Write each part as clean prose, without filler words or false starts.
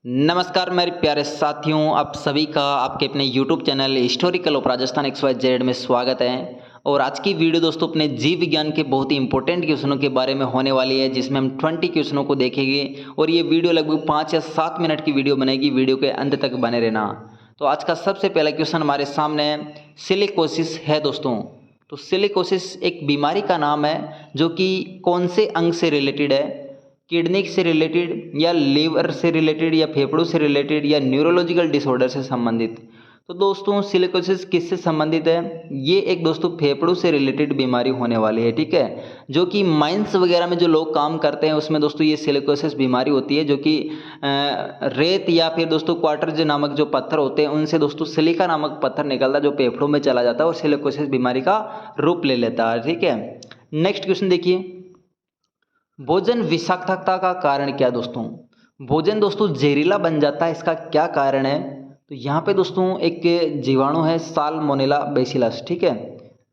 नमस्कार मेरे प्यारे साथियों, आप सभी का आपके अपने YouTube channel historical of Rajasthan XYZ में स्वागत है। और आज की वीडियो दोस्तों अपने जीव विज्ञान के बहुत ही इंपॉर्टेंट क्वेश्चनों के बारे में होने वाली है, जिसमें हम 20 क्वेश्चनों को देखेंगे और ये वीडियो लगभग 5 या 7 मिनट की वीडियो बनेगी। वीडियो के अंत तक बने रहना। तो आज का सबसे पहला क्वेश्चन हमारे सामने सिलिकोसिस है दोस्तों। तो सिलिकोसिस एक बीमारी का नाम है जो कि कौन से अंग से रिलेटेड है? किडनी से रिलेटेड या लीवर से रिलेटेड या फेफड़ों से रिलेटेड या न्यूरोलॉजिकल डिसऑर्डर से संबंधित? तो दोस्तों सिलिकोसिस किससे संबंधित है? ये एक दोस्तों फेफड़ों से रिलेटेड बीमारी होने वाली है, ठीक है। जो कि माइंस वगैरह में जो लोग काम करते हैं उसमें दोस्तों ये सिलिकोसिस बीमारी होती है, जो कि रेत या फिर दोस्तों क्वार्टर्ज नामक जो पत्थर होते हैं उनसे दोस्तों सिलिका नामक पत्थर निकलता है जो फेफड़ों में चला जाता है और सिलिकोसिस बीमारी का रूप ले लेता है, ठीक है। नेक्स्ट क्वेश्चन देखिए, भोजन विषाक्तता का कारण क्या दोस्तों? भोजन दोस्तों जहरीला बन जाता है, इसका क्या कारण है? तो यहाँ पे दोस्तों एक जीवाणु है साल्मोनेला बेसिलस, ठीक है।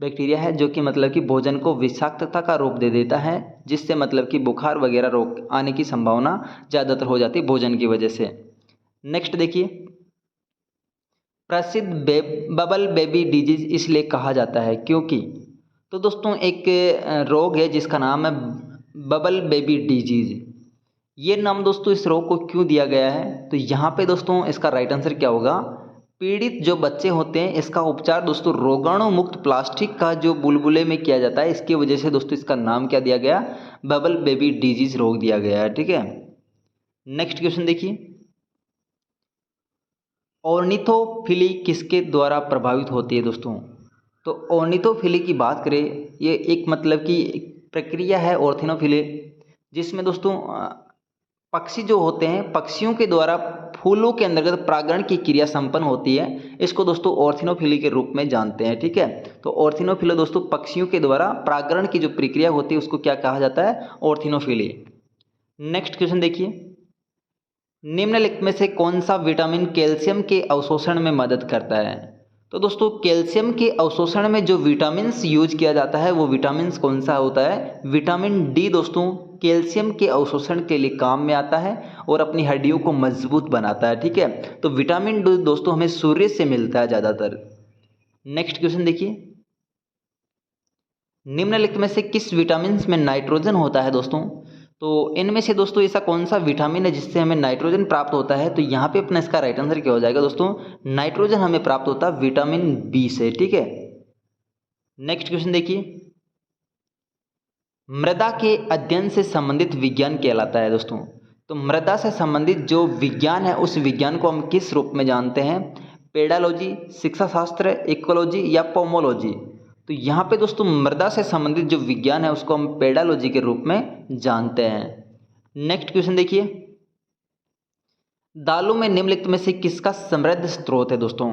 बैक्टीरिया है जो कि मतलब कि भोजन को विषाक्तता का रूप दे देता है, जिससे मतलब कि बुखार वगैरह रोग आने की संभावना ज़्यादातर हो जाती है भोजन की वजह से। नेक्स्ट देखिए, प्रसिद्ध बबल बेबी डिजीज इसलिए कहा जाता है क्योंकि? तो दोस्तों एक रोग है जिसका नाम है बबल बेबी डिजीज। ये नाम दोस्तों इस रोग को क्यों दिया गया है? तो यहाँ पे दोस्तों इसका राइट आंसर क्या होगा? पीड़ित जो बच्चे होते हैं इसका उपचार दोस्तों रोगाणु मुक्त प्लास्टिक का जो बुलबुले में किया जाता है, इसकी वजह से दोस्तों इसका नाम क्या दिया गया? बबल बेबी डिजीज रोग दिया गया है, ठीक है। नेक्स्ट क्वेश्चन देखिए, ऑर्निथोफिली किसके द्वारा प्रभावित होती है दोस्तों? तो ऑर्निथोफिली की बात करें, ये एक मतलब कि प्रक्रिया है ऑर्थिनोफिली, जिसमें दोस्तों पक्षी जो होते हैं पक्षियों के द्वारा फूलों के अंतर्गत परागण की क्रिया संपन्न होती है। इसको दोस्तों ऑर्थिनोफिली के रूप में जानते हैं, ठीक है। तो ऑर्थिनोफिली दोस्तों पक्षियों के द्वारा परागण की जो प्रक्रिया होती है उसको क्या कहा जाता है? ऑर्थिनोफिली। नेक्स्ट क्वेश्चन देखिए, निम्नलिखित में से कौन सा विटामिन कैल्शियम के अवशोषण में मदद करता है? तो दोस्तों कैल्शियम के अवशोषण में जो विटामिन्स यूज किया जाता है वो विटामिन्स कौन सा होता है? विटामिन डी दोस्तों कैल्शियम के अवशोषण के लिए काम में आता है और अपनी हड्डियों को मजबूत बनाता है, ठीक है। तो विटामिन डी दोस्तों हमें सूर्य से मिलता है ज़्यादातर। नेक्स्ट क्वेश्चन देखिए, निम्नलिखित में से किस विटामिन में नाइट्रोजन होता है दोस्तों? तो इनमें से दोस्तों ऐसा कौन सा विटामिन है जिससे हमें नाइट्रोजन प्राप्त होता है? तो यहाँ पे अपना इसका राइट आंसर क्या हो जाएगा दोस्तों? नाइट्रोजन हमें प्राप्त होता है विटामिन बी से, ठीक है। नेक्स्ट क्वेश्चन देखिए, मृदा के अध्ययन से संबंधित विज्ञान कहलाता है दोस्तों। तो मृदा से संबंधित जो विज्ञान है उस विज्ञान को हम किस रूप में जानते हैं? पेडालॉजी, शिक्षा शास्त्र, इकोलॉजी या पोमोलॉजी? तो यहाँ पे दोस्तों मृदा से संबंधित जो विज्ञान है उसको हम पेडालॉजी के रूप में जानते हैं। नेक्स्ट क्वेश्चन देखिए, दालों में निम्नलिखित में से किसका समृद्ध स्रोत है दोस्तों?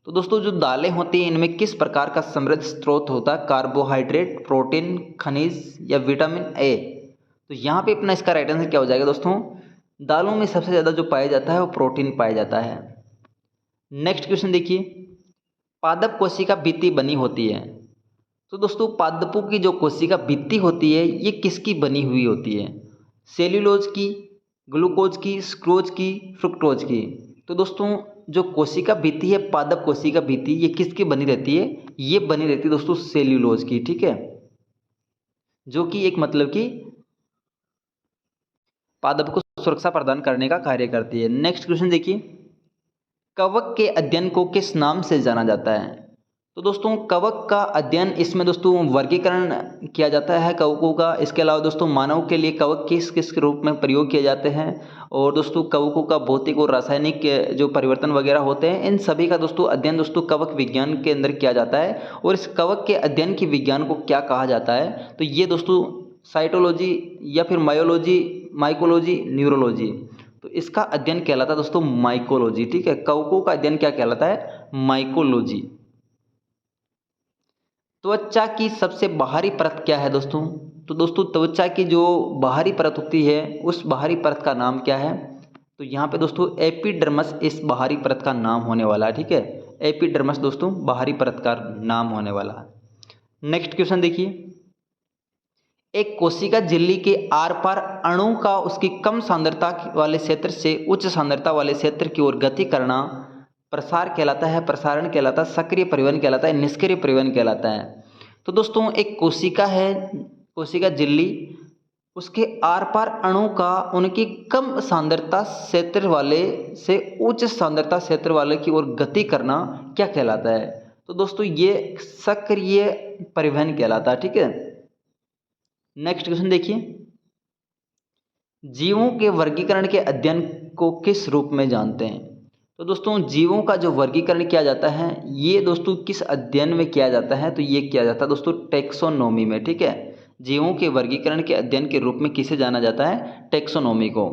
तो दोस्तों जो दालें होती हैं इनमें किस प्रकार का समृद्ध स्रोत होता है? कार्बोहाइड्रेट, प्रोटीन, खनिज या विटामिन ए? तो यहाँ पे अपना इसका राइट आंसर क्या हो जाएगा दोस्तों? दालों में सबसे ज़्यादा जो पाया जाता है वो प्रोटीन पाया जाता है। नेक्स्ट क्वेश्चन देखिए, पादप कोशिका भित्ति बनी होती है। तो दोस्तों पादपों की जो कोशिका भित्ति होती है ये किसकी बनी हुई होती है? सेल्यूलोज की, ग्लूकोज की, स्क्रोज की, फ्रुक्टोज की? तो दोस्तों जो कोशिका भित्ति है पादप कोशिका भित्ति ये किसकी बनी रहती है? ये बनी रहती है दोस्तों सेल्यूलोज की, ठीक है। जो कि एक मतलब कि पादप को सुरक्षा प्रदान करने का कार्य करती है। नेक्स्ट क्वेश्चन देखिए, कवक के अध्ययन को किस नाम से जाना जाता है? तो दोस्तों कवक का अध्ययन इसमें दोस्तों वर्गीकरण किया जाता है कवकों का। इसके अलावा दोस्तों मानव के लिए कवक किस किस रूप में प्रयोग किए जाते हैं, और दोस्तों कवकों का भौतिक और रासायनिक जो परिवर्तन वगैरह होते हैं इन सभी का दोस्तों अध्ययन दोस्तों कवक विज्ञान के अंदर किया जाता है। और इस कवक के अध्ययन की विज्ञान को क्या कहा जाता है? तो ये दोस्तों साइटोलॉजी या फिर मायोलॉजी, माइकोलॉजी, न्यूरोलॉजी? तो इसका अध्ययन कहलाता है दोस्तों माइकोलॉजी, ठीक है। कवकों का अध्ययन क्या कहलाता है? माइकोलॉजी। त्वचा की सबसे बाहरी परत क्या है दोस्तों? तो दोस्तों त्वचा की जो बाहरी परत होती है उस बाहरी परत का नाम क्या है? तो यहाँ पे दोस्तों एपिडर्मस इस बाहरी परत का नाम होने वाला है, ठीक है। एपिडर्मस दोस्तों बाहरी परत का नाम होने वाला है। नेक्स्ट क्वेश्चन देखिए, एक कोशिका झिल्ली के आर पार अणु का उसकी कम सांद्रता वाले क्षेत्र से उच्च सांद्रता वाले क्षेत्र की ओर गति करना प्रसार कहलाता है, प्रसारण कहलाता है, सक्रिय परिवहन कहलाता है, निष्क्रिय परिवहन कहलाता है। तो दोस्तों एक कोशिका है, कोशिका झिल्ली, उसके आर पार अणु का उनकी कम सांद्रता क्षेत्र वाले से उच्च सांद्रता क्षेत्र वाले की ओर गति करना क्या कहलाता है? तो दोस्तों ये सक्रिय परिवहन कहलाता है। ठीक है, नेक्स्ट क्वेश्चन देखिए, जीवों के वर्गीकरण के अध्ययन को किस रूप में जानते हैं? तो दोस्तों जीवों का जो वर्गीकरण किया जाता है ये दोस्तों किस अध्ययन में किया जाता है? तो ये किया जाता है दोस्तों टेक्सोनोमी में। ठीक है, जीवों के वर्गीकरण के अध्ययन के रूप में किसे जाना जाता है? टेक्सोनोमी को।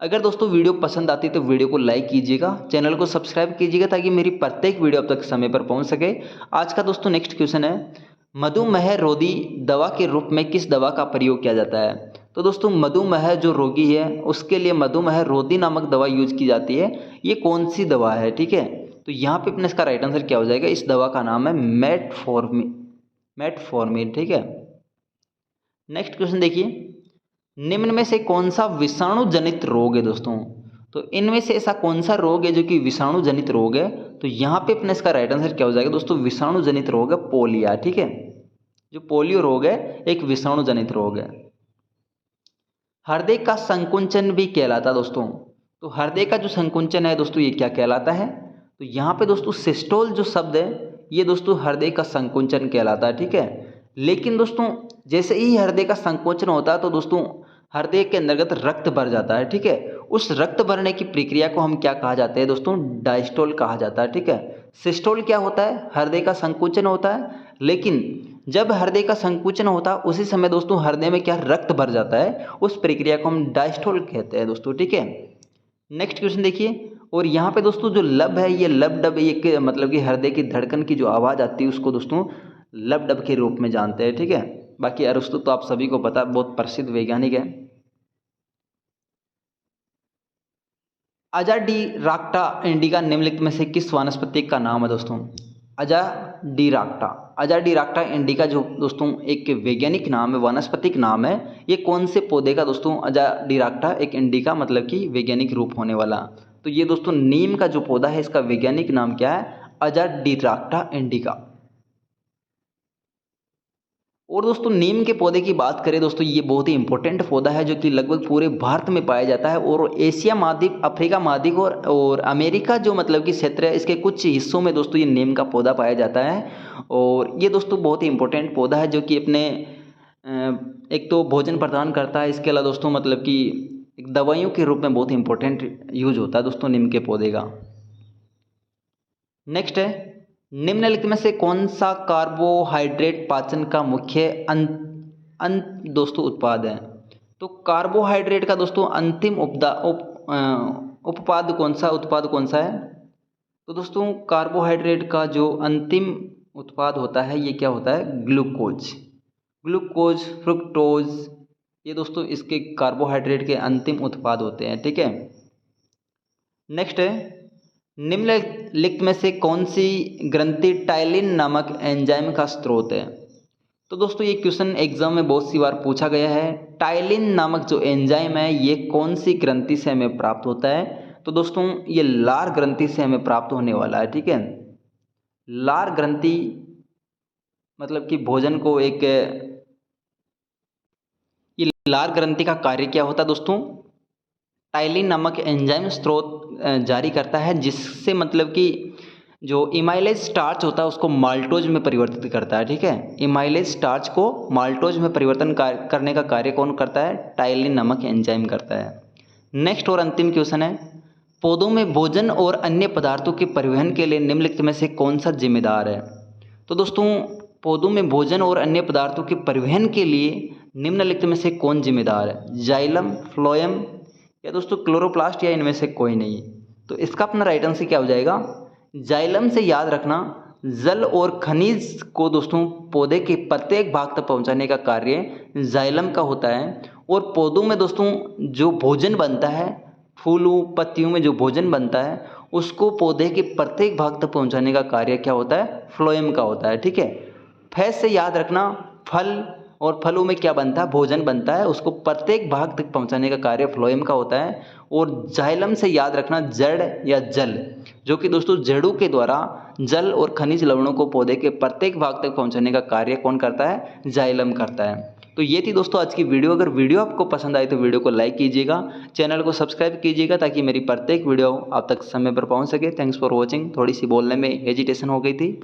अगर दोस्तों वीडियो पसंद आती है तो वीडियो को लाइक कीजिएगा, चैनल को सब्सक्राइब कीजिएगा ताकि मेरी प्रत्येक वीडियो अब तक समय पर पहुंच सके। आज का दोस्तों नेक्स्ट क्वेश्चन है, मधुमेह रोधी दवा के रूप में किस दवा का प्रयोग किया जाता है? तो दोस्तों मधुमेह जो रोगी है उसके लिए मधुमेह रोधी नामक दवा यूज की जाती है। ये कौन सी दवा है? ठीक है, तो यहाँ पे अपने इसका राइट आंसर क्या हो जाएगा? इस दवा का नाम है मेटफॉर्मिन। ठीक है, नेक्स्ट क्वेश्चन देखिए, निम्न में से कौन सा विषाणु जनित रोग है? दोस्तों तो इनमें से ऐसा कौन सा रोग है जो कि विषाणु जनित रोग है? तो यहाँ पे अपने इसका राइट आंसर क्या हो जाएगा? दोस्तों विषाणु जनित रोग है पोलिया। ठीक है, जो पोलियो रोग है एक विषाणु जनित रोग है। हृदय का संकुचन भी कहलाता है दोस्तों। तो हृदय का जो संकुचन है दोस्तों ये क्या कहलाता है? तो यहाँ पे दोस्तों सिस्टोल जो शब्द है ये दोस्तों हृदय का संकुचन कहलाता है। ठीक है, लेकिन दोस्तों जैसे ही हृदय का संकोचन होता है तो दोस्तों हृदय के अंतर्गत रक्त भर जाता है। ठीक है, उस रक्त भरने की प्रक्रिया को हम क्या कहा जाता है दोस्तों? डायस्टोल कहा जाता है। ठीक है, सिस्टोल क्या होता है? हृदय का संकुचन होता है, लेकिन जब हृदय का संकुचन होता है उसी समय दोस्तों हृदय में क्या रक्त भर जाता है, उस प्रक्रिया को हम डायस्टोल कहते हैं दोस्तों। ठीक है, नेक्स्ट क्वेश्चन देखिए, और यहाँ पे दोस्तों जो लब है ये लब डब, ये मतलब कि हृदय की धड़कन की जो आवाज़ आती है उसको दोस्तों लब डब के रूप में जानते हैं। ठीक है, बाकी अरस्तु तो आप सभी को पता, बहुत प्रसिद्ध वैज्ञानिक है। अजाडीराक्टा इंडिका निम्नलिखित में से किस वनस्पति का नाम है? दोस्तों अजाडीराक्टा इंडिका जो दोस्तों एक वैज्ञानिक नाम है, वानस्पतिक नाम है, ये कौन से पौधे का दोस्तों? अजाडीराक्टा एक इंडिका मतलब कि वैज्ञानिक रूप होने वाला। तो ये दोस्तों नीम का जो पौधा है इसका वैज्ञानिक नाम क्या है? अजाडीराक्टा इंडिका। और दोस्तों नीम के पौधे की बात करें दोस्तों, ये बहुत ही इंपॉर्टेंट पौधा है जो कि लगभग पूरे भारत में पाया जाता है, और एशिया महाद्वीप, अफ्रीका महाद्वीप और अमेरिका जो मतलब कि क्षेत्र है इसके कुछ हिस्सों में दोस्तों ये नीम का पौधा पाया जाता है। और ये दोस्तों बहुत ही इंपॉर्टेंट पौधा है जो कि अपने एक तो भोजन प्रदान करता है, इसके अलावा दोस्तों मतलब कि एक दवाइयों के रूप में बहुत ही इंपॉर्टेंट यूज होता है दोस्तों नीम के पौधे का। नेक्स्ट है, निम्नलिखित में से कौन सा कार्बोहाइड्रेट पाचन का मुख्य अंत दोस्तों उत्पाद है? तो कार्बोहाइड्रेट का दोस्तों अंतिम उत्पाद कौन सा है? तो दोस्तों कार्बोहाइड्रेट का जो अंतिम उत्पाद होता है ये क्या होता है? ग्लूकोज, फ्रुक्टोज, ये दोस्तों इसके कार्बोहाइड्रेट के अंतिम उत्पाद होते हैं। ठीक है, नेक्स्ट है, निम्नलिखित में से कौन सी ग्रंथि टाइलिन नामक एंजाइम का स्रोत है? तो दोस्तों ये क्वेश्चन एग्जाम में बहुत सी बार पूछा गया है। टाइलिन नामक जो एंजाइम है ये कौन सी ग्रंथि से हमें प्राप्त होता है? तो दोस्तों ये लार ग्रंथि से हमें प्राप्त होने वाला है। ठीक है, लार ग्रंथि मतलब कि भोजन को एक, ये लार ग्रंथि का कार्य क्या होता है दोस्तों? टाइलिन नामक एंजाइम स्रोत जारी करता है, जिससे मतलब कि जो इमाइलेज स्टार्च होता है उसको माल्टोज में परिवर्तित करता है। ठीक है, इमाइलेज स्टार्च को माल्टोज में परिवर्तन करने का कार्य कौन करता है? टाइलिन नामक एंजाइम करता है। नेक्स्ट और अंतिम क्वेश्चन है, पौधों में भोजन और अन्य पदार्थों के परिवहन के लिए निम्नलिखित में से कौन सा जिम्मेदार है? तो दोस्तों पौधों में भोजन और अन्य पदार्थों के परिवहन के लिए निम्नलिखित में से कौन जिम्मेदार है? जाइलम, फ्लोएम या दोस्तों क्लोरोप्लास्ट, या इनमें से कोई नहीं? तो इसका अपना राइट आंसर क्या हो जाएगा? जाइलम से याद रखना, जल और खनिज को दोस्तों पौधे के प्रत्येक भाग तक पहुंचाने का कार्य जाइलम का होता है। और पौधों में दोस्तों जो भोजन बनता है, फूलों पत्तियों में जो भोजन बनता है उसको पौधे के प्रत्येक भाग तक पहुंचाने का कार्य क्या होता है? फ्लोएम का होता है। ठीक है, फैज से याद रखना, फल और फलों में क्या बनता है, भोजन बनता है, उसको प्रत्येक भाग तक पहुंचाने का कार्य फ्लोएम का होता है। और जाइलम से याद रखना जड़ या जल, जो कि दोस्तों जड़ों के द्वारा जल और खनिज लवणों को पौधे के प्रत्येक भाग तक पहुंचाने का कार्य कौन करता है, जाइलम करता है। तो ये थी दोस्तों आज की वीडियो। अगर वीडियो आपको पसंद आई तो वीडियो को लाइक कीजिएगा, चैनल को सब्सक्राइब कीजिएगा ताकि मेरी प्रत्येक वीडियो आप तक समय पर पहुंच सके। Thanks for watching. थोड़ी सी बोलने में हेजिटेशन हो गई थी।